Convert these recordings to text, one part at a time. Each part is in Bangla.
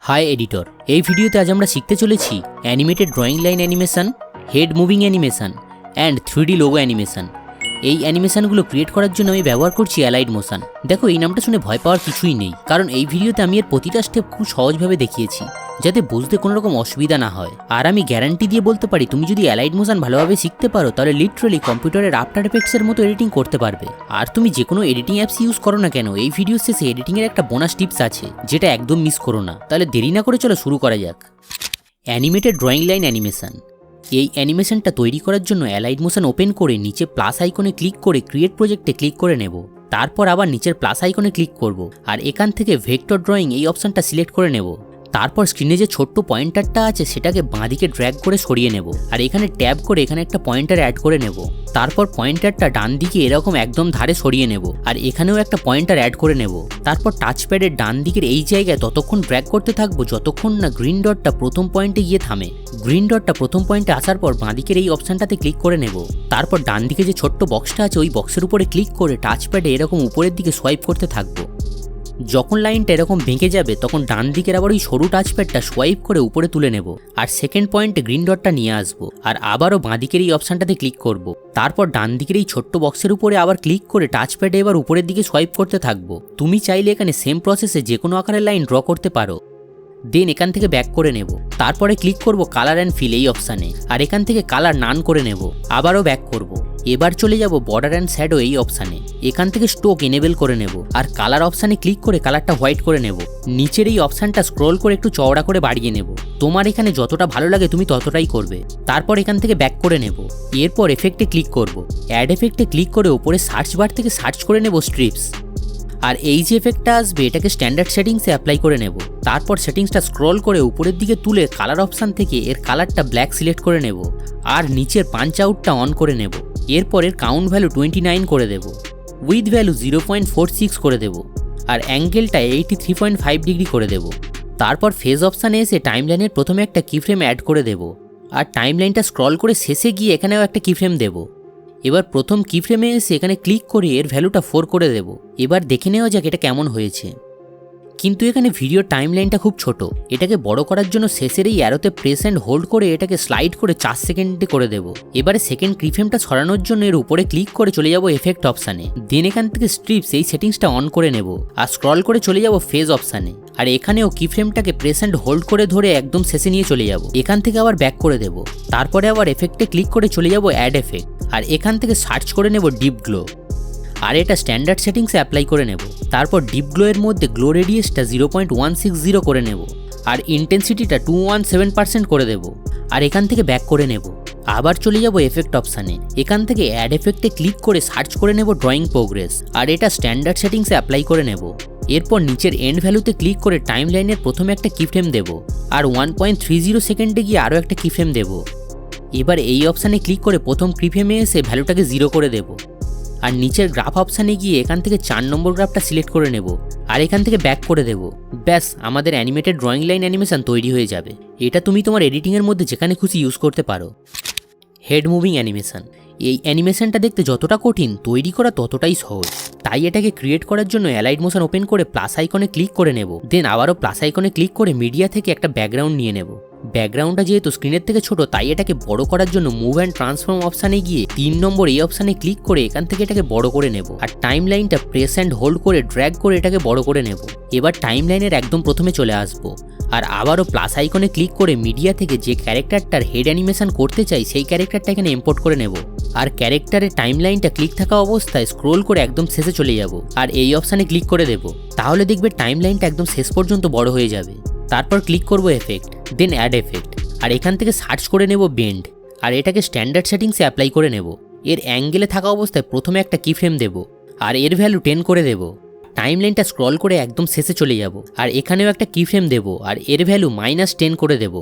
হাই এডিটর, এই ভিডিওতে আজ আমরা শিখতে চলেছি animated drawing line animation, head moving animation and 3D logo animation. এই অ্যানিমেশনগুলো ক্রিয়েট করার জন্য আমি ব্যবহার করছি অ্যালাইড মোশন। দেখো, এই নামটা শুনে ভয় পাওয়ার কিছুই নেই, কারণ এই ভিডিওতে আমি এর প্রতিটা স্টেপ খুব সহজভাবে দেখিয়েছি যাতে বুঝতে কোনো রকম অসুবিধা না হয়। আর আমি গ্যারান্টি দিয়ে বলতে পারি, তুমি যদি অ্যালাইড মোশন ভালোভাবে শিখতে পারো তাহলে লিটারালি কম্পিউটারের আফটার এফেক্টসের মতো এডিটিং করতে পারবে। আর তুমি যে কোনো এডিটিং অ্যাপস ইউজ করো না কেন, এই ভিডিও শেষে এডিটিংয়ের একটা বোনাস টিপস আছে যেটা একদম মিস করো না। তাহলে দেরি না করে চলো শুরু করা যাক। Animated drawing line animation. এই অ্যানিমেশনটা তৈরি করার জন্য অ্যালাইড মোশন ওপেন করে নিচে প্লাস আইকনে ক্লিক করে ক্রিয়েট প্রজেক্টে ক্লিক করে নেব। তারপর আবার নিচের প্লাস আইকনে ক্লিক করব আর এখান থেকে ভেক্টর ড্রয়িং এই অপশনটা সিলেক্ট করে নেব। তারপর স্ক্রিনে যে ছোট্ট পয়েন্টারটা আছে সেটাকে বাঁদিকে ড্র্যাগ করে সরিয়ে নেব আর এখানে ট্যাব করে এখানে একটা পয়েন্টার অ্যাড করে নেব। তারপর পয়েন্টারটা ডান দিকে এরকম একদম ধারে সরিয়ে নেব আর এখানেও একটা পয়েন্টার অ্যাড করে নেব। তারপর টাচপ্যাডের ডান দিকের এই জায়গায় ততক্ষণ ড্র্যাগ করতে থাকবো যতক্ষণ না গ্রিন ডটটা প্রথম পয়েন্টে গিয়ে থামে। গ্রিন ডটটা প্রথম পয়েন্টে আসার পর বাঁদিকের এই অপশনটাতে ক্লিক করে নেব। তারপর ডান দিকে যে ছোট্ট বক্সটা আছে ওই বক্সের উপরে ক্লিক করে টাচপ্যাডে এরকম উপরের দিকে সোয়াইপ করতে থাকবো। যখন লাইনটা এরকম ভেঙে যাবে তখন ডান দিকের আবার ওই সরু টাচপ্যাডটা সোয়াইপ করে উপরে তুলে নেব আর সেকেন্ড পয়েন্টে গ্রিন ডটটা নিয়ে আসবো আর আবারও বাঁদিকের এই অপশনটাতে ক্লিক করব। তারপর ডান দিকের এই ছোট্ট বক্সের উপরে আবার ক্লিক করে টাচপ্যাডে এবার উপরের দিকে সোয়াইপ করতে থাকবো। তুমি চাইলে এখানে সেম প্রসেসে যে কোনো আকারের লাইন ড্র করতে পারো। দেন এখান থেকে ব্যাক করে নেব। তারপরে ক্লিক করব কালার অ্যান্ড ফিল এই অপশানে আর এখান থেকে কালার নান করে নেব। আবারও ব্যাক করব। এবার চলে যাব বর্ডার অ্যান্ড শ্যাডো এই অপশানে, এখান থেকে স্টোক এনেবল করে নেব আর কালার অপশানে ক্লিক করে কালারটা হোয়াইট করে নেব। নিচের এই অপশানটা স্ক্রল করে একটু চওড়া করে বাড়িয়ে নেব। তোমার এখানে যতটা ভালো লাগে তুমি ততটাই করবে। তারপর এখান থেকে ব্যাক করে নেব। এরপর এফেক্টে ক্লিক করব। অ্যাড এফেক্টে ক্লিক করে উপরে সার্চ বার থেকে সার্চ করে নেব স্ট্রিপস। আর এই যে এফেক্টটা আসবে এটাকে স্ট্যান্ডার্ড সেটিংসে অ্যাপ্লাই করে নেব। তারপর সেটিংসটা স্ক্রল করে উপরের দিকে তুলে কালার অপশান থেকে এর কালারটা ব্ল্যাক সিলেক্ট করে নেব আর নিচের পাঞ্চ আউটটা অন করে নেব। এরপর এর কাউন্ট ভ্যালু 29 করে দেব, উইথ ভ্যালু 0.46 করে দেব আর অ্যাঙ্গেলটা 83.5 ডিগ্রি করে দেব। তারপর ফেজ অপশানে এসে টাইমলাইনের প্রথমে একটা কিফ্রেম অ্যাড করে দেব আর টাইমলাইনটা স্ক্রল করে শেষে গিয়ে এখানেও একটা কিফ্রেম দেব। এবার প্রথম কিফ্রেমে এসে এখানে ক্লিক করে এর ভ্যালুটা 4 করে দেব। এবার দেখে নেওয়া যাক এটা কেমন হয়েছে। কিন্তু এখানে ভিডিও টাইমলাইনটা খুব ছোট, এটাকে বড় করার জন্য শেষের এই অ্যারোতে প্রেস অ্যান্ড হোল্ড করে এটাকে স্লাইড করে 4 সেকেন্ডে করে দেব। এবারে সেকেন্ড কিফ্রেমটা সরানোর জন্য এর উপরে ক্লিক করে চলে যাব এফেক্ট অপশানে। দেন এখান থেকে স্ট্রিপস এই সেটিংসটা অন করে নেব আর স্ক্রল করে চলে যাব ফেজ অপশানে আর এখানেও কিফ্রেমটাকে প্রেস অ্যান্ড হোল্ড করে ধরে একদম শেষে নিয়ে চলে যাব। এখান থেকে আবার ব্যাক করে দেব। তারপরে আবার এফেক্টে ক্লিক করে চলে যাব অ্যাড এফেক্ট আর এখান থেকে সার্চ করে নেব ডিপ গ্লো আর এটা স্ট্যান্ডার্ড সেটিংসে অ্যাপ্লাই করে নেব। তারপর ডিপ গ্লো এর মধ্যে গ্লো রেডিয়াসটা 0.160 করে নেব আর ইন্টেন্সিটিটা 217% করে দেব আর এখান থেকে ব্যাক করে নেব। আবার চলে যাব এফেক্ট অপশানে, এখান থেকে অ্যাড এফেক্টে ক্লিক করে সার্চ করে নেব ড্রয়িং প্রোগ্রেস আর এটা স্ট্যান্ডার্ড সেটিংসে অ্যাপ্লাই করে নেব। এরপর নিচের এন্ড ভ্যালুতে ক্লিক করে টাইমলাইনের প্রথমে একটা কিফ্রেম দেব আর 1.30 সেকেন্ডে গিয়ে আরও একটা কিফ্রেম দেব। এবার এই অপশানে ক্লিক করে প্রথম কিফ্রেমে এসে ভ্যালুটাকে 0 করে দেব আর নিচের গ্রাফ অপশানে গিয়ে এখান থেকে 4 নম্বর গ্রাফটা সিলেক্ট করে নেব আর এখান থেকে ব্যাক করে দেব। ব্যাস, আমাদের অ্যানিমেটেড ড্রয়িং লাইন অ্যানিমেশন তৈরি হয়ে যাবে। এটা তুমি তোমার এডিটিংয়ের মধ্যে যেখানে খুশি ইউজ করতে পারো। Head moving animation. এই অ্যানিমেশনটা দেখতে যতটা কঠিন তৈরি করা ততটাই সহজ। তাই এটাকে ক্রিয়েট করার জন্য অ্যালাইট মোশন ওপেন করে প্লাস আইকনে ক্লিক করে নেব। দেন আবারও প্লাস আইকনে ক্লিক করে মিডিয়া থেকে একটা ব্যাকগ্রাউন্ড নিয়ে নেব। ব্যাকগ্রাউন্ডটা যেহেতু স্ক্রিনের থেকে ছোট তাই এটাকে বড় করার জন্য মুভ অ্যান্ড ট্রান্সফর্ম অপশানে গিয়ে 3 নম্বর এই অপশানে ক্লিক করে এখান থেকে এটাকে বড় করে নেব আর টাইম লাইনটা প্রেস অ্যান্ড হোল্ড করে ড্র্যাগ করে এটাকে বড় করে নেব। এবার টাইম লাইনের একদম প্রথমে চলে আসবো আর আবারও প্লাস আইকনে ক্লিক করে মিডিয়া থেকে যে ক্যারেক্টারটার হেড অ্যানিমেশন করতে চাই সেই ক্যারেক্টারটা এখানে ইম্পোর্ট করে নেব আর ক্যারেক্টারের টাইম লাইনটা ক্লিক থাকা অবস্থায় স্ক্রোল করে একদম শেষে চলে যাব আর এই অপশানে ক্লিক করে দেব। তাহলে দেখবে টাইম লাইনটা একদম শেষ পর্যন্ত বড় হয়ে যাবে। তারপর ক্লিক করব এফেক্ট, দেন অ্যাড এফেক্ট আর এখান থেকে সার্চ করে নেব বেন্ড আর এটাকে স্ট্যান্ডার্ড সেটিংসে অ্যাপ্লাই করে নেব। এর অ্যাঙ্গেলে থাকা অবস্থায় প্রথমে একটা কিফ্রেম দেব আর এর ভ্যালু 10 করে দেব। টাইমলাইনটা স্ক্রল করে একদম শেষে চলে যাব আর এখানেও একটা কিফ্রেম দেব আর এর ভ্যালু -10 করে দেব।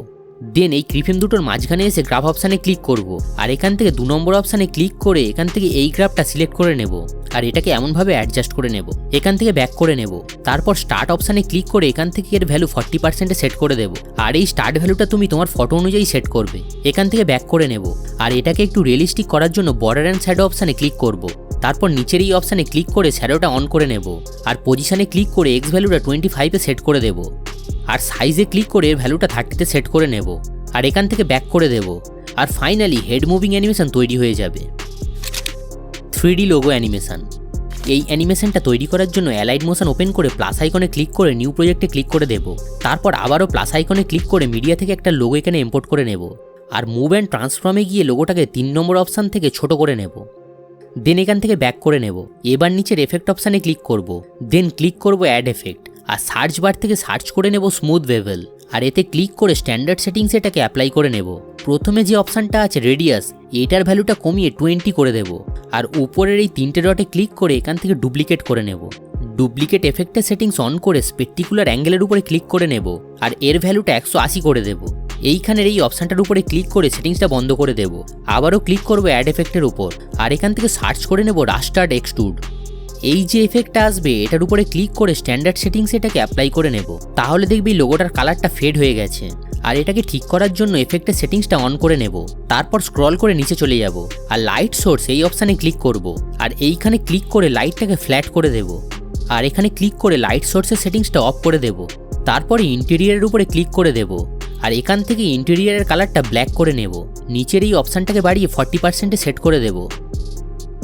দেন এই কিফ্রেম দুটোর মাঝখানে এসে গ্রাফ অপশানে ক্লিক করব আর এখান থেকে 2 নম্বর অপশানে ক্লিক করে এখান থেকে এই গ্রাফটা সিলেক্ট করে নেব আর এটাকে এমনভাবে অ্যাডজাস্ট করে নেব। এখান থেকে ব্যাক করে নেব। তারপর স্টার্ট অপশানে ক্লিক করে এখান থেকে এর ভ্যালু 40%-এ সেট করে দেব আর এই স্টার্ট ভ্যালুটা তুমি তোমার ফটো অনুযায়ী সেট করবে। এখান থেকে ব্যাক করে নেব আর এটাকে একটু রিয়েলিস্টিক করার জন্য বর্ডার অ্যান্ড শ্যাডো অপশানে ক্লিক করব। তারপর নিচের এই অপশানে ক্লিক করে শ্যাডোটা অন করে নেব আর পজিশনে ক্লিক করে এক্স ভ্যালুটা 25-এ সেট করে দেব। আর সাইজে ক্লিক করে এর ভ্যালুটা 30-তে সেট করে নেব আর এখান থেকে ব্যাক করে দেব আর ফাইনালি হেড মুভিং অ্যানিমেশন তৈরি হয়ে যাবে। 3D logo animation. এই অ্যানিমেশনটা তৈরি করার জন্য অ্যালাইট মোশন ওপেন করে প্লাস আইকনে ক্লিক করে নিউ প্রজেক্টে ক্লিক করে দেব। তারপর আবারও প্লাস আইকনে ক্লিক করে মিডিয়া থেকে একটা লোগো এখানে ইম্পোর্ট করে নেব আর মুভ অ্যান্ড ট্রান্সফর্মে গিয়ে লোগোটাকে 3 নম্বর অপশান থেকে ছোট করে নেব। দেন এখান থেকে ব্যাক করে নেব। এবার নিচের এফেক্ট অপশানে ক্লিক করব, দেন ক্লিক করব অ্যাড এফেক্ট আর সার্চ বার থেকে সার্চ করে নেব স্মুথ বেভেল আর এতে ক্লিক করে স্ট্যান্ডার্ড সেটিংস এটাকে অ্যাপ্লাই করে নেব। প্রথমে যে অপশানটা আছে রেডিয়াস, এটার ভ্যালুটা কমিয়ে 20 করে দেব আর উপরের এই 3টে ডটে ক্লিক করে এখান থেকে ডুপ্লিকেট করে নেব। ডুপ্লিকেট এফেক্টের সেটিংস অন করে স্পেকটিকুলার অ্যাঙ্গেলের উপরে ক্লিক করে নেব আর এর ভ্যালুটা 180 করে দেব। এইখানের এই অপশানটার উপরে ক্লিক করে সেটিংসটা বন্ধ করে দেব। আবারও ক্লিক করব অ্যাড এফেক্টের উপর আর এখান থেকে সার্চ করে নেব রাস্টার্ড এক্সট্রুড। এই যে এফেক্টটা আসবে এটার উপরে ক্লিক করে স্ট্যান্ডার্ড সেটিংস এটাকে অ্যাপ্লাই করে নেব। তাহলে দেখবি লোগোটার কালারটা ফেড হয়ে গেছে। আর এটাকে ঠিক করার জন্য এফেক্টের সেটিংসটা অন করে নেব। তারপর স্ক্রল করে নিচে চলে যাব আর লাইট সোর্স এই অপশানে ক্লিক করব আর এইখানে ক্লিক করে লাইটটাকে ফ্ল্যাট করে দেব আর এখানে ক্লিক করে লাইট সোর্সের সেটিংসটা অফ করে দেব। তারপরে ইন্টেরিয়ারের উপরে ক্লিক করে দেব আর এখান থেকে ইন্টেরিয়ারের কালারটা ব্ল্যাক করে নেব। নিচের এই অপশানটাকে বাড়িয়ে 40%-এ সেট করে দেব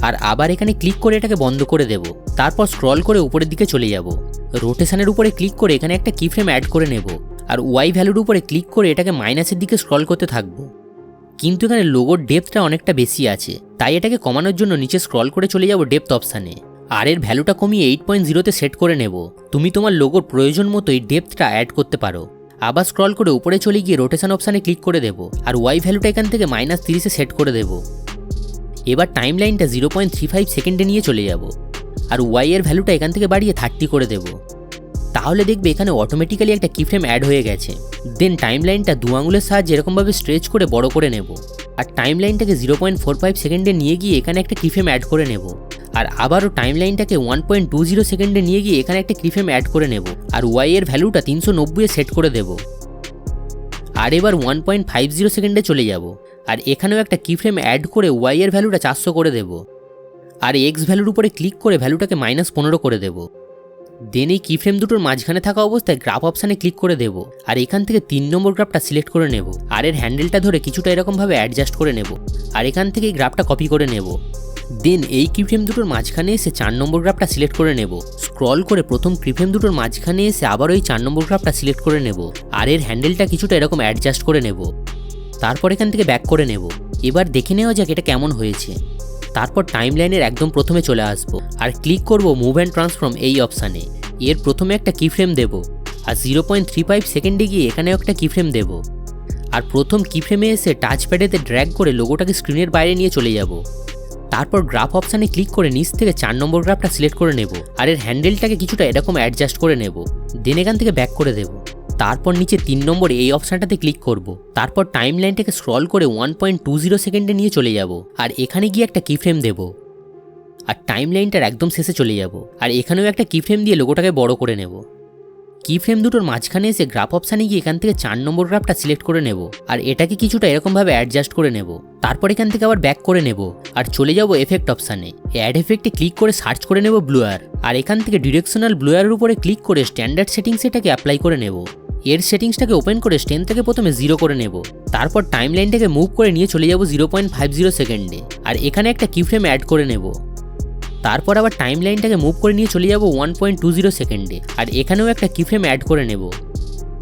আর আবার এখানে ক্লিক করে এটাকে বন্ধ করে দেব। তারপর স্ক্রল করে উপরের দিকে চলে যাব। রোটেশনের উপরে ক্লিক করে এখানে একটা কি ফ্রেম অ্যাড করে নেব আর ওয়াই ভ্যালুর উপরে ক্লিক করে এটাকে মাইনাসের দিকে স্ক্রল করতে থাকবো। কিন্তু এখানে লোগোর ডেপথটা অনেকটা বেশি আছে, তাই এটাকে কমানোর জন্য নিচে স্ক্রল করে চলে যাব ডেপথ অপশানে আর এর ভ্যালুটা কমিয়ে 8.0-তে সেট করে নেব। তুমি তোমার লোগোর প্রয়োজন মতো এই ডেপথটা অ্যাড করতে পারো। আবার স্ক্রল করে উপরে চলে গিয়ে রোটেশন অপশানে ক্লিক করে দেব আর ওয়াই ভ্যালুটা এখান থেকে -30-এ সেট করে দেব। এবার টাইম লাইনটা 0.35 সেকেন্ডে নিয়ে চলে যাব আর ওয়াই এর ভ্যালুটা এখান থেকে বাড়িয়ে 30 করে দেব। তাহলে দেখবে এখানে অটোমেটিক্যালি একটা কি ফ্রেম অ্যাড হয়ে গেছে। দেন টাইম লাইনটা 2 আঙুলের সাহায্যে এরকমভাবে স্ট্রেচ করে বড় করে নেব আর টাইম লাইনটাকে 0.45 সেকেন্ডে নিয়ে গিয়ে এখানে একটা কি ফ্রেম অ্যাড করে নেব আর আবারও টাইম লাইনটাকে 1.20 সেকেন্ডে নিয়ে গিয়ে এখানে একটা কি ফ্রেম অ্যাড করে নেব আর ওয়াই এর ভ্যালুটা 390-এ সেট করে দেব। আর এবার 1.50 সেকেন্ডে চলে যাব আর এখানেও একটা কি ফ্রেম অ্যাড করে ওয়াই এর ভ্যালুটা 400 করে দেব আর এক্স ভ্যালুর উপরে ক্লিক করে ভ্যালুটাকে -15 করে দেব। দেন এই কি ফ্রেম দুটোর মাঝখানে থাকা অবস্থায় গ্রাফ অপশানে ক্লিক করে দেব আর এখান থেকে 3 নম্বর গ্রাফটা সিলেক্ট করে নেব আর এর হ্যান্ডেলটা ধরে কিছুটা এরকমভাবে অ্যাডজাস্ট করে নেব আর এখান থেকে এই গ্রাফটা কপি করে নেব। দেন এই কি ফ্রেম দুটোর মাঝখানে এসে 4 নম্বর গ্রাফটা সিলেক্ট করে নেব। স্ক্রল করে প্রথম কি ফ্রেম দুটোর মাঝখানে এসে আবার ওই 4 নম্বর গ্রাফটা সিলেক্ট করে নেব আর এর হ্যান্ডেলটা কিছুটা এরকম অ্যাডজাস্ট করে নেব। তারপর এখান থেকে ব্যাক করে নেব। এবার দেখে নেওয়া যাক এটা কেমন হয়েছে। তারপর টাইম লাইনের একদম প্রথমে চলে আসবো আর ক্লিক করব মুভ অ্যান্ড ট্রান্সফর্ম এই অপশানে। এর প্রথমে একটা কি ফ্রেম দেব আর 0.35 সেকেন্ডে গিয়ে এখানেও একটা কি ফ্রেম দেব আর প্রথম কি ফ্রেমে এসে টাচ প্যাডেতে ড্র্যাগ করে লোগোটাকে স্ক্রিনের বাইরে নিয়ে চলে যাব। তারপর গ্রাফ অপশানে ক্লিক করে নিচ থেকে 4 নম্বর গ্রাফটা সিলেক্ট করে নেব আর এর হ্যান্ডেলটাকে কিছুটা এরকম অ্যাডজাস্ট করে নেব। দেন এখান থেকে ব্যাক করে দেব। তারপর নিচে 3 নম্বর এই অপশানটাতে ক্লিক করব। তারপর টাইম লাইনটাকে স্ক্রল করে 1.20 সেকেন্ডে নিয়ে চলে যাব আর এখানে গিয়ে একটা কি ফ্রেম দেব আর টাইম লাইনটার একদম শেষে চলে যাব আর এখানেও একটা কি ফ্রেম দিয়ে লোগোটাকে বড় করে নেব। কি ফ্রেম দুটোর মাঝখানে এসে গ্রাফ অপশানে গিয়ে এখান থেকে 4 নম্বর গ্রাফটা সিলেক্ট করে নেব আর এটাকে কিছুটা এরকমভাবে অ্যাডজাস্ট করে নেব। তারপর এখান থেকে আবার ব্যাক করে নেব আর চলে যাব এফেক্ট অপশানে। অ্যাড এফেক্টে ক্লিক করে সার্চ করে নেব ব্লুয়ার আর এখান থেকে ডিরেকশনাল ব্লুয়ারের উপরে ক্লিক করে স্ট্যান্ডার্ড সেটিংস এটাকে অ্যাপ্লাই করে নেব। এর সেটিংসটাকে ওপেন করে স্ট্রেন্থ থেকে প্রথমে 0 করে নেব। তারপর টাইম লাইনটাকে মুভ করে নিয়ে চলে যাব 0.50 সেকেন্ডে আর এখানে একটা কি ফ্রেম অ্যাড করে নেব। তারপর আবার টাইম লাইনটাকে মুভ করে নিয়ে চলে যাব 1.20 সেকেন্ডে আর এখানেও একটা কি ফ্রেম অ্যাড করে নেব।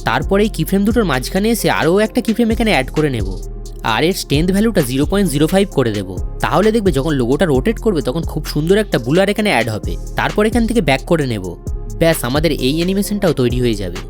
তারপর এই কি ফ্রেম দুটোর মাঝখানে এসে আরও একটা কি ফ্রেম এখানে অ্যাড করে নেব আর এর স্ট্রেন্থ ভ্যালুটা 0.05 করে দেব। তাহলে দেখবে যখন লোগোটা রোটেট করবে তখন খুব সুন্দর একটা বুলার এখানে অ্যাড হবে। তারপর এখান থেকে ব্যাক করে নেব। ব্যাস আমাদের এই অ্যানিমেশনটাও তৈরি হয়ে যাবে।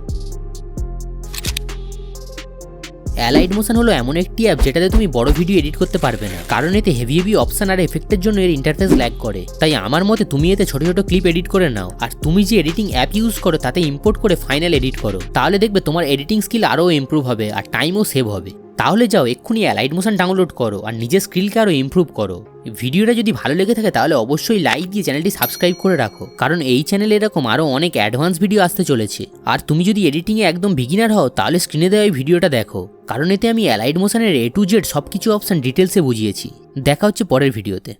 অ্যালাইট মোশন হলো এমন একটি অ্যাপ যেটাতে তুমি বড় ভিডিও এডিট করতে পারবে না, কারণ এতে হেভি অপশন আর এফেক্টের জন্য এর ইন্টারফেস ল্যাগ করে। তাই আমার মতে তুমি এতে ছোট ছোট ক্লিপ এডিট করে নাও আর তুমি যে এডিটিং অ্যাপ ইউজ করো তাতে ইম্পোর্ট করে ফাইনাল এডিট করো। তাহলে দেখবে তোমার এডিটিং স্কিল আরও ইমপ্রুভ হবে আর টাইমও সেভ হবে। তাহলে যাও এক্ষুনি অ্যালাইট মোশন ডাউনলোড করো আর নিজের স্কিলকে আরও ইমপ্রুভ করো। ভিডিওটা যদি ভালো লেগে থাকে তাহলে অবশ্যই লাইক দিয়ে চ্যানেলটি সাবস্ক্রাইব করে রাখো, কারণ এই চ্যানেলে এরকম আরও অনেক অ্যাডভান্স ভিডিও আসতে চলেছে। আর তুমি যদি এডিটিংয়ে একদম বিগিনার হও তাহলে স্ক্রিনে দেওয়া এই ভিডিওটা দেখো, কারণ এতে আমি অ্যালাইট মোশনের A to Z সব কিছু অপশান ডিটেলসে বুঝিয়েছি। দেখা হচ্ছে পরের ভিডিওতে।